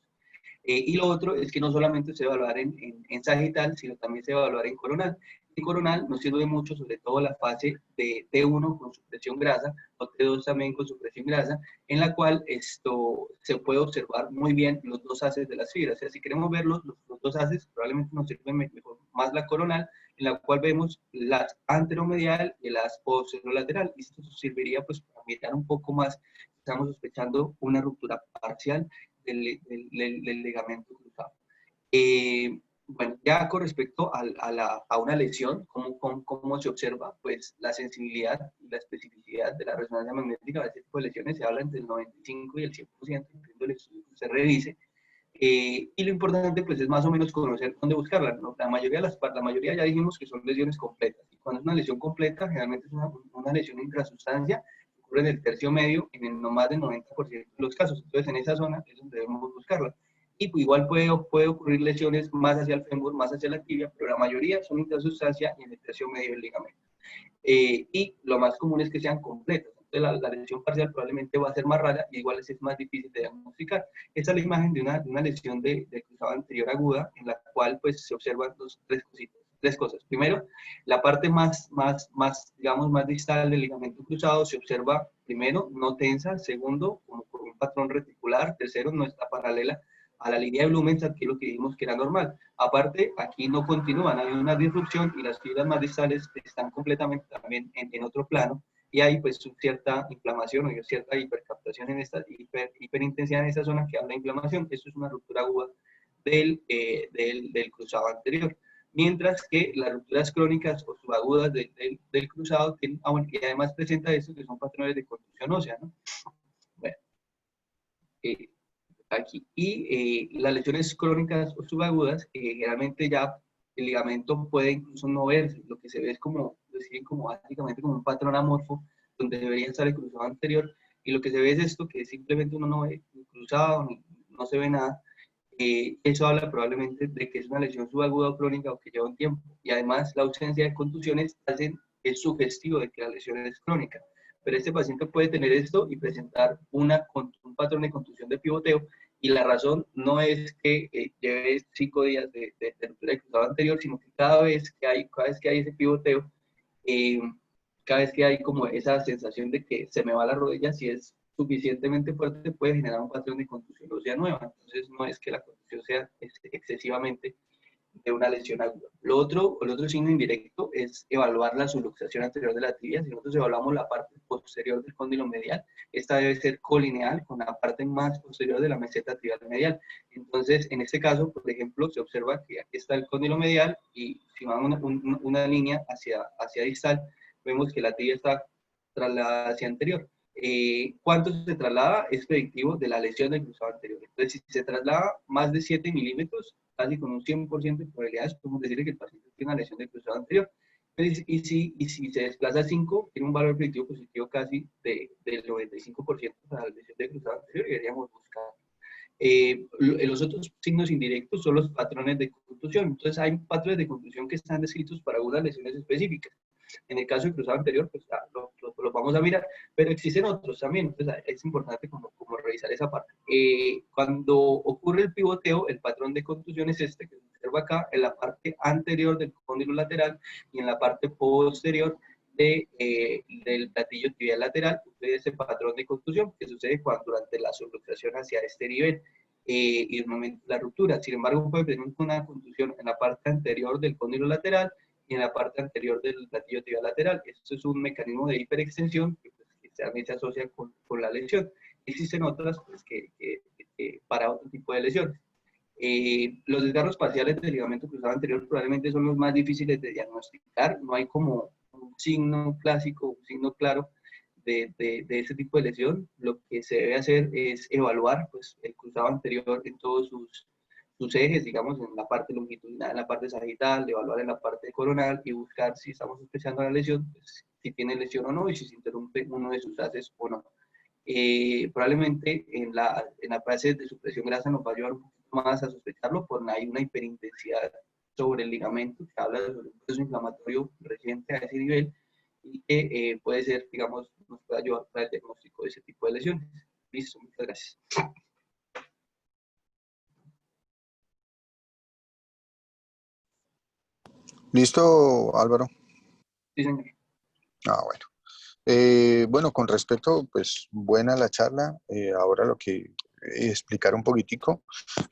Y lo otro es que no solamente se va a evaluar en sagital, sino también se va a evaluar en coronal. En coronal nos sirve mucho, sobre todo la fase de T1 con supresión grasa, o T2 también con supresión grasa, en la cual esto se puede observar muy bien los dos haces de las fibras. O sea, si queremos ver los dos haces, probablemente nos sirve mejor más la coronal, en la cual vemos las anteromedial y las posterolateral. Y esto serviría pues para mirar un poco más, estamos sospechando una ruptura parcial del ligamento cruzado. Bueno, ya con respecto a una lesión, ¿cómo se observa? Pues la sensibilidad y la especificidad de la resonancia magnética de este tipo de lesiones se habla entre el 95 y el 100%, dependiendo del estudio que se revise. Y lo importante pues es más o menos conocer dónde buscarla, ¿no? La mayoría ya dijimos que son lesiones completas. Y cuando es una lesión completa, generalmente es una lesión intrasustancia, ocurre en el tercio medio en no más del 90% de los casos. Entonces en esa zona es donde debemos buscarla. Y pues, igual puede ocurrir lesiones más hacia el fémur, más hacia la tibia, pero la mayoría son intrasustancia y en el tercio medio del ligamento. Y lo más común es que sean completas. Entonces la lesión parcial probablemente va a ser más rara y igual es más difícil de diagnosticar. Esta es la imagen de una lesión de cruzado anterior aguda, en la cual pues se observan tres cosas. Primero, la parte digamos, más distal del ligamento cruzado se observa, primero, no tensa; segundo, como por un patrón reticular; tercero, no está paralela a la línea de Blumenstahl, que es lo que dijimos que era normal. Aparte, aquí no continúan, hay una disrupción y las fibras más distales están completamente también en otro plano, y hay pues cierta inflamación o cierta hipercaptación en esta hiperintensidad en esta zona que habla de inflamación. Esto es una ruptura aguda del cruzado anterior. Mientras que las rupturas crónicas o subagudas del cruzado tienen, y además presenta esto que son patrones de contusión ósea, ¿no? Bueno, aquí. Y las lesiones crónicas o subagudas, generalmente ya el ligamento puede incluso no verse, lo que se ve es como, básicamente como un patrón amorfo, donde debería estar el cruzado anterior, y lo que se ve es esto, que simplemente uno no ve el cruzado, no se ve nada. Eso habla probablemente de que es una lesión subaguda o crónica o que lleva un tiempo, y además la ausencia de contusiones es sugestivo de que la lesión es crónica. Pero este paciente puede tener esto y presentar un patrón de contusión de pivoteo, y la razón no es que lleve 5 días de ruptura de cruzado anterior, sino que cada vez que hay ese pivoteo, eh, cada vez que hay como esa sensación de que se me va la rodilla, si es suficientemente fuerte, puede generar un patrón de contusión ósea nueva. Entonces no es que la contusión sea excesivamente de una lesión aguda. El otro signo indirecto es evaluar la subluxación anterior de la tibia. Si nosotros evaluamos la parte posterior del cóndilo medial, esta debe ser colineal con la parte más posterior de la meseta tibial medial. Entonces, en este caso, por ejemplo, se observa que aquí está el cóndilo medial, y si vamos una línea hacia distal, vemos que la tibia está trasladada hacia anterior. cuánto se traslada es predictivo de la lesión del cruzado anterior. Entonces, si se traslada más de 7 milímetros, casi con un 100% de probabilidades, podemos decir que el paciente tiene una lesión del cruzado anterior. Y si se desplaza 5, tiene un valor predictivo positivo casi del 95% para la lesión del cruzado anterior, y deberíamos buscar. Los otros signos indirectos son los patrones de contusión. Entonces, hay patrones de contusión que están descritos para algunas lesiones específicas. En el caso del cruzado anterior, pues lo vamos a mirar, pero existen otros también. Entonces, es importante como revisar esa parte. Cuando ocurre el pivoteo, el patrón de contusión es este que se observa acá en la parte anterior del cóndilo lateral y en la parte posterior del platillo tibial lateral. Sucede ese patrón de contusión que sucede cuando durante la subluxación hacia este nivel y el momento de la ruptura. Sin embargo, puede tener una contusión en la parte anterior del cóndilo lateral y en la parte anterior del platillo tibial lateral. Esto es un mecanismo de hiperextensión que también se asocia con la lesión. Existen otras pues, para otro tipo de lesiones. Los desgarros parciales del ligamento cruzado anterior probablemente son los más difíciles de diagnosticar. No hay como un signo clásico, un signo claro de ese tipo de lesión. Lo que se debe hacer es evaluar pues, el cruzado anterior en todos sus ejes, digamos, en la parte longitudinal, en la parte sagital, evaluar en la parte coronal y buscar si estamos sospechando la lesión, pues, si tiene lesión o no y si se interrumpe uno de sus haces o no. Probablemente en la fase de supresión grasa nos va a ayudar un poquito más a sospecharlo, porque hay una hiperintensidad sobre el ligamento que habla sobre un proceso inflamatorio reciente a ese nivel y que puede ser, digamos, nos puede ayudar para el diagnóstico de ese tipo de lesiones. Listo, muchas gracias. ¿Listo, Álvaro? Sí, señor. Ah, bueno. Bueno, con respecto, pues buena la charla. Ahora lo que explicar un poquitico.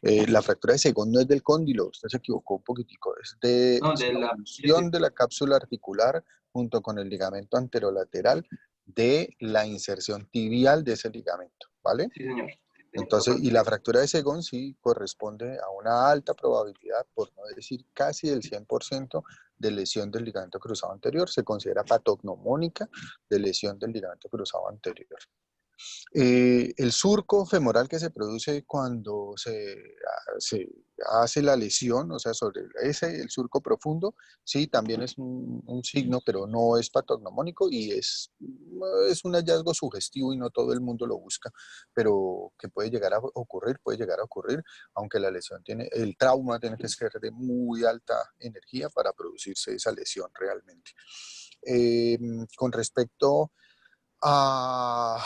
La fractura de Segón no es del cóndilo, usted se equivocó un poquitico, es No, es de la la... Sí, función de la cápsula articular junto con el ligamento anterolateral de la inserción tibial de ese ligamento, ¿vale? sí, señor. Entonces, y la fractura de Segón sí corresponde a una alta probabilidad, por no decir casi del 100% de lesión del ligamento cruzado anterior. Se considera patognomónica de lesión del ligamento cruzado anterior. El surco femoral que se produce cuando se hace la lesión, o sea, sobre el surco profundo, sí, también es un signo, pero no es patognomónico y es un hallazgo sugestivo y no todo el mundo lo busca, pero que puede llegar a ocurrir, aunque la lesión el trauma tiene que ser de muy alta energía para producirse esa lesión realmente. Con respecto a,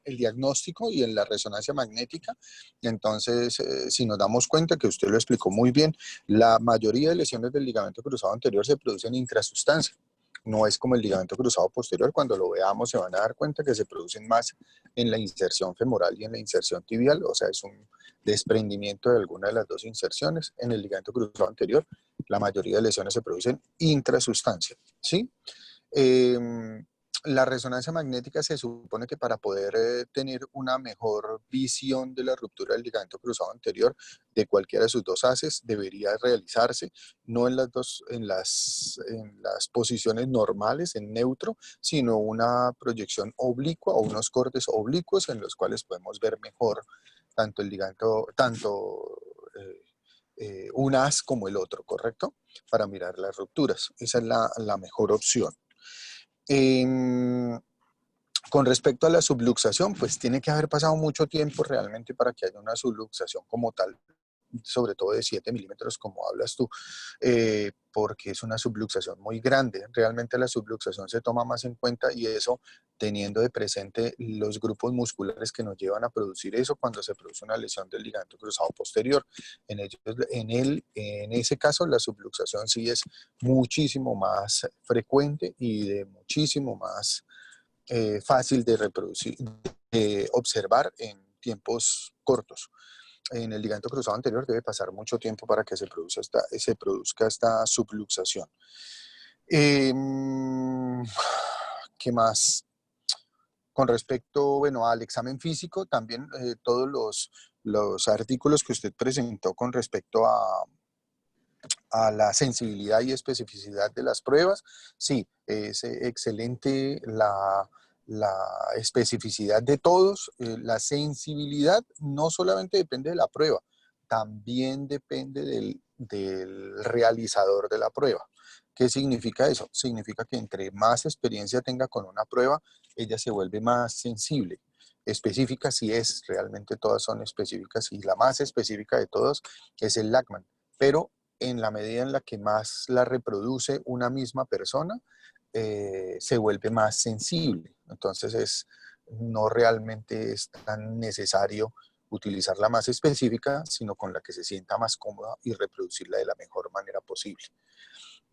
el diagnóstico y en la resonancia magnética. Entonces, si nos damos cuenta, que usted lo explicó muy bien, la mayoría de lesiones del ligamento cruzado anterior se producen intrasustancia. No es como el ligamento cruzado posterior, cuando lo veamos se van a dar cuenta que se producen más en la inserción femoral y en la inserción tibial, o sea, es un desprendimiento de alguna de las dos inserciones. En el ligamento cruzado anterior, la mayoría de lesiones se producen intrasustancia, ¿sí? Eh, la resonancia magnética se supone que para poder tener una mejor visión de la ruptura del ligamento cruzado anterior de cualquiera de sus dos haces debería realizarse no en las posiciones normales, en neutro, sino una proyección oblicua o unos cortes oblicuos en los cuales podemos ver mejor tanto el ligamento, un haz como el otro, ¿correcto? Para mirar las rupturas. Esa es la mejor opción. Con respecto a la subluxación, pues tiene que haber pasado mucho tiempo realmente para que haya una subluxación como tal, sobre todo de 7 milímetros, como hablas tú, porque es una subluxación muy grande. Realmente la subluxación se toma más en cuenta y eso teniendo de presente los grupos musculares que nos llevan a producir eso cuando se produce una lesión del ligamento cruzado posterior. En ese caso, la subluxación sí es muchísimo más frecuente y de muchísimo más fácil de reproducir, de observar en tiempos cortos. En el ligamento cruzado anterior debe pasar mucho tiempo para que se produzca esta subluxación. ¿Qué más? Con respecto, bueno, al examen físico, también todos los artículos que usted presentó con respecto a la sensibilidad y especificidad de las pruebas. Sí, es excelente la especificidad de todos, la sensibilidad no solamente depende de la prueba, también depende del realizador de la prueba. ¿Qué significa eso? Significa que entre más experiencia tenga con una prueba, ella se vuelve más sensible. Específica si es, realmente todas son específicas y la más específica de todas es el Lachman. Pero en la medida en la que más la reproduce una misma persona, se vuelve más sensible. Entonces no realmente es tan necesario utilizar la más específica, sino con la que se sienta más cómoda y reproducirla de la mejor manera posible.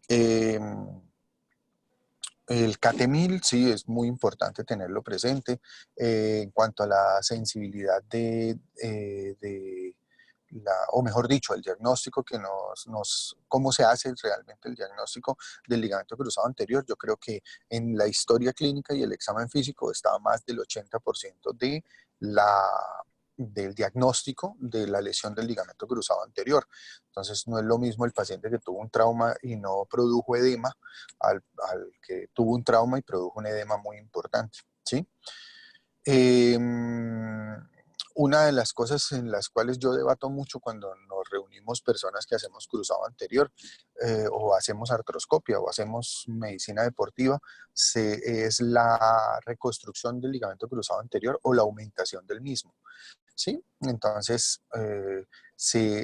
Eh, el CAT-1000 sí es muy importante tenerlo presente. En cuanto a la sensibilidad o mejor dicho, el diagnóstico que cómo se hace realmente el diagnóstico del ligamento cruzado anterior. Yo creo que en la historia clínica y el examen físico estaba más del 80% del diagnóstico de la lesión del ligamento cruzado anterior. Entonces no es lo mismo el paciente que tuvo un trauma y no produjo edema al que tuvo un trauma y produjo un edema muy importante, ¿sí? Una de las cosas en las cuales yo debato mucho cuando nos reunimos personas que hacemos cruzado anterior o hacemos artroscopia o hacemos medicina deportiva es la reconstrucción del ligamento cruzado anterior o la aumentación del mismo, ¿sí? Entonces,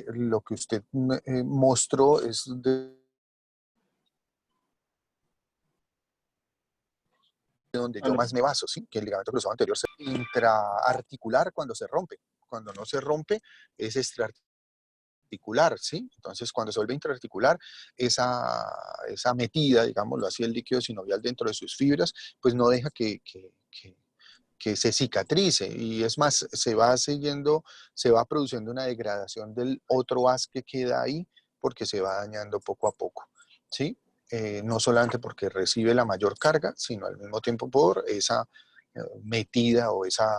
lo que usted mostró es donde yo más me baso, ¿sí? Que el ligamento cruzado anterior se intraarticular cuando se rompe. Cuando no se rompe, es extraarticular, ¿sí? Entonces, cuando se vuelve intraarticular, esa metida, digámoslo así, el líquido sinovial dentro de sus fibras, pues no deja que se cicatrice y es más, se va produciendo una degradación del otro haz que queda ahí porque se va dañando poco a poco, ¿sí? No solamente porque recibe la mayor carga, sino al mismo tiempo por esa metida o esa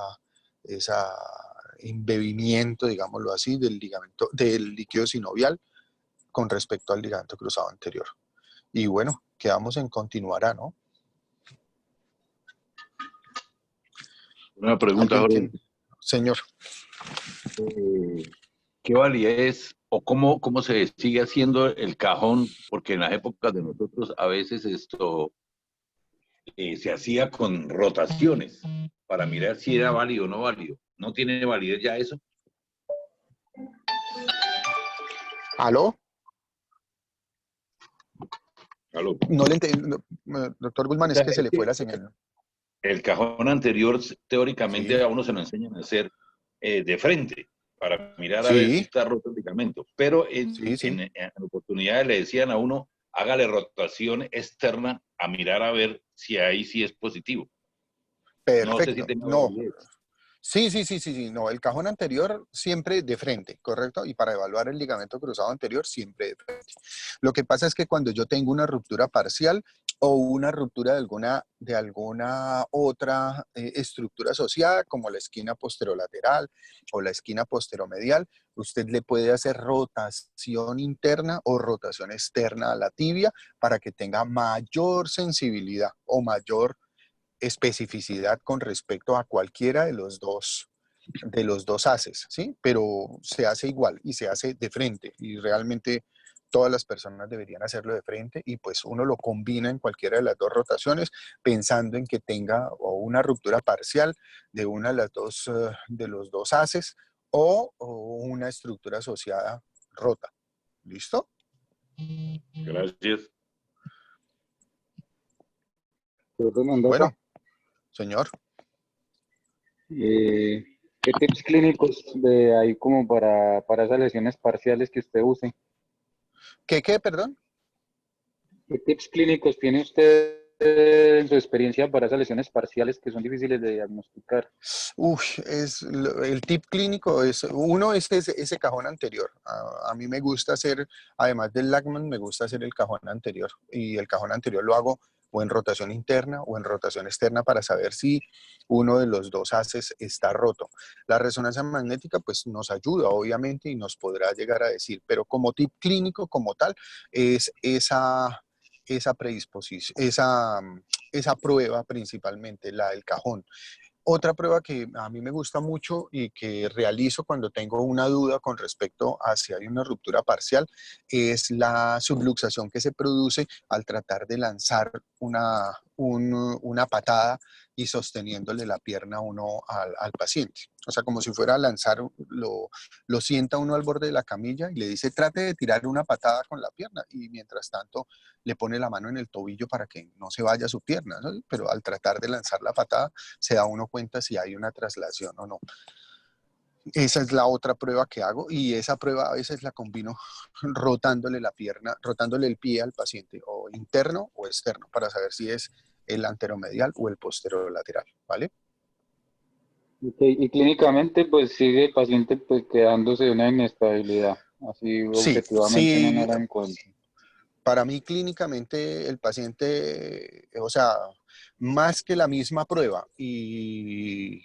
embebimiento, digámoslo así, del líquido sinovial con respecto al ligamento cruzado anterior. Y bueno, quedamos en continuará, ¿no? Una pregunta, ¿Alguien Jorge. tiene? Señor. ¿Qué validez o cómo se sigue haciendo el cajón? Porque en las épocas de nosotros a veces esto se hacía con rotaciones para mirar si era válido o no válido. ¿No tiene validez ya eso? ¿Aló? ¿Aló? No le entiendo, doctor Guzmán, O es sea, que se le fue la señal. el cajón anterior, teóricamente, Sí, a uno se lo enseñan a hacer de frente, para mirar a ver si sí, está roto el ligamento. Pero sí, sí. en oportunidades le decían a uno, hágale rotación externa a mirar a ver si ahí sí es positivo. No sé si Perfecto. tenga No, validez. sí. No, el cajón anterior siempre de frente, ¿correcto? Y para evaluar el ligamento cruzado anterior siempre de frente. Lo que pasa es que cuando yo tengo una ruptura parcial o una ruptura de alguna otra estructura asociada, como la esquina posterolateral o la esquina posteromedial, usted le puede hacer rotación interna o rotación externa a la tibia para que tenga mayor sensibilidad o mayor especificidad con respecto a cualquiera de los dos haces, ¿sí? Pero se hace igual y se hace de frente y realmente todas las personas deberían hacerlo de frente y pues uno lo combina en cualquiera de las dos rotaciones pensando en que tenga o una ruptura parcial de una de las de los dos haces o una estructura asociada rota. ¿Listo? Gracias. Profe Bueno, Mendoza, señor. ¿qué tips clínicos hay como para esas lesiones parciales que usted use? ¿Qué, perdón? ¿Qué tips clínicos tiene usted en su experiencia para esas lesiones parciales que son difíciles de diagnosticar? El tip clínico es ese cajón anterior. A mí me gusta hacer, además del Lachman, me gusta hacer el cajón anterior. Y el cajón anterior lo hago o en rotación interna o en rotación externa para saber si uno de los dos haces está roto. La resonancia magnética pues nos ayuda obviamente y nos podrá llegar a decir, pero como tip clínico como tal es esa predisposición, esa prueba principalmente, la del cajón. Otra prueba que a mí me gusta mucho y que realizo cuando tengo una duda con respecto a si hay una ruptura parcial es la subluxación que se produce al tratar de lanzar una patada y sosteniéndole la pierna uno al paciente. O sea, como si fuera a lanzar, lo sienta uno al borde de la camilla y le dice, trate de tirar una patada con la pierna y mientras tanto le pone la mano en el tobillo para que no se vaya su pierna, ¿no? Pero al tratar de lanzar la patada se da uno cuenta si hay una traslación o no. Esa es la otra prueba que hago y esa prueba a veces la combino rotándole la pierna, rotándole el pie al paciente, o interno o externo, para saber si es el anteromedial o el posterolateral, ¿vale? Y clínicamente, pues sigue el paciente pues quedándose una inestabilidad, así Sí, objetivamente uno sí, no la encuentra. para mí clínicamente el paciente, o sea, más que la misma prueba y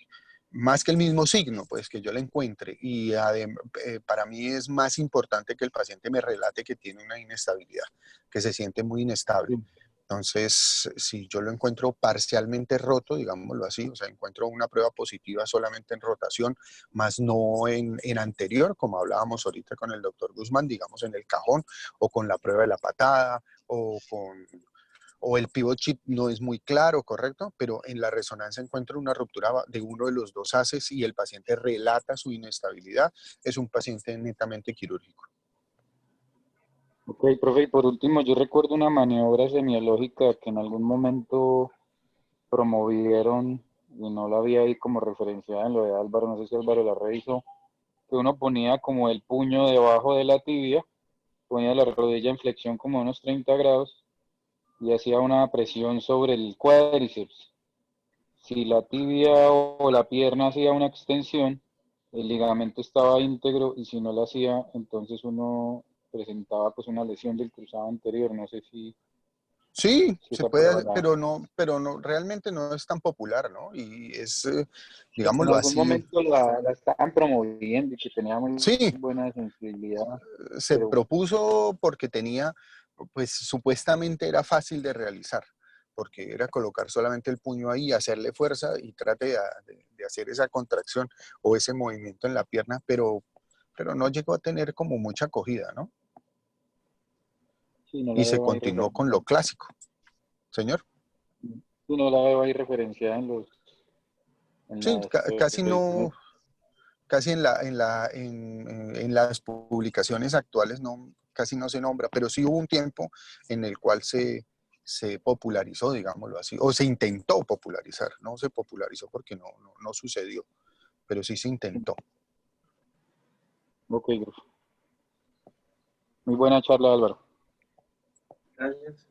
más que el mismo signo, pues que yo le encuentre y para mí es más importante que el paciente me relate que tiene una inestabilidad, que se siente muy inestable. Entonces, si yo lo encuentro parcialmente roto, digámoslo así, o sea, encuentro una prueba positiva solamente en rotación, más no en anterior, como hablábamos ahorita con el doctor Guzmán, digamos en el cajón, o con la prueba de la patada, o el pivot chip no es muy claro, correcto, pero en la resonancia encuentro una ruptura de uno de los dos haces y el paciente relata su inestabilidad, es un paciente netamente quirúrgico. Ok, profe, y por último, yo recuerdo una maniobra semiológica que en algún momento promovieron, y no la había ahí como referenciada en lo de Álvaro, no sé si Álvaro la revisó, que uno ponía como el puño debajo de la tibia, ponía la rodilla en flexión como a unos 30 grados y hacía una presión sobre el cuádriceps. Si la tibia o la pierna hacía una extensión, el ligamento estaba íntegro y si no lo hacía, entonces uno presentaba pues una lesión del cruzado anterior. No sé si Sí, se esa puede prueba hacer, la... pero no, realmente no es tan popular, ¿no? Y es, En digámoslo algún así, momento la estaban promoviendo y que tenía muy sí, buena sensibilidad, se pero propuso porque tenía, pues supuestamente era fácil de realizar, porque era colocar solamente el puño ahí, hacerle fuerza y trate de hacer esa contracción o ese movimiento en la pierna, pero no llegó a tener como mucha acogida, ¿no? sí, no la Y se veo ahí continuó con referenciada. lo clásico, señor. Sí, no la veo ahí referenciada en los en Sí, las casi no, revistas. casi en las publicaciones actuales no, casi no se nombra, pero sí hubo un tiempo en el cual se popularizó, digámoslo así, o se intentó popularizar, no se popularizó porque no sucedió, pero sí se intentó. Ok, Gruf. Muy buena charla, Álvaro. Gracias.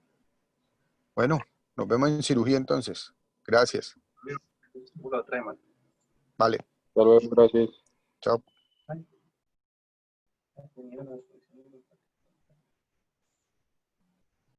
Bueno, nos vemos en cirugía entonces. Gracias. La otra semana. Vale, Hasta luego, gracias. chao. Ay.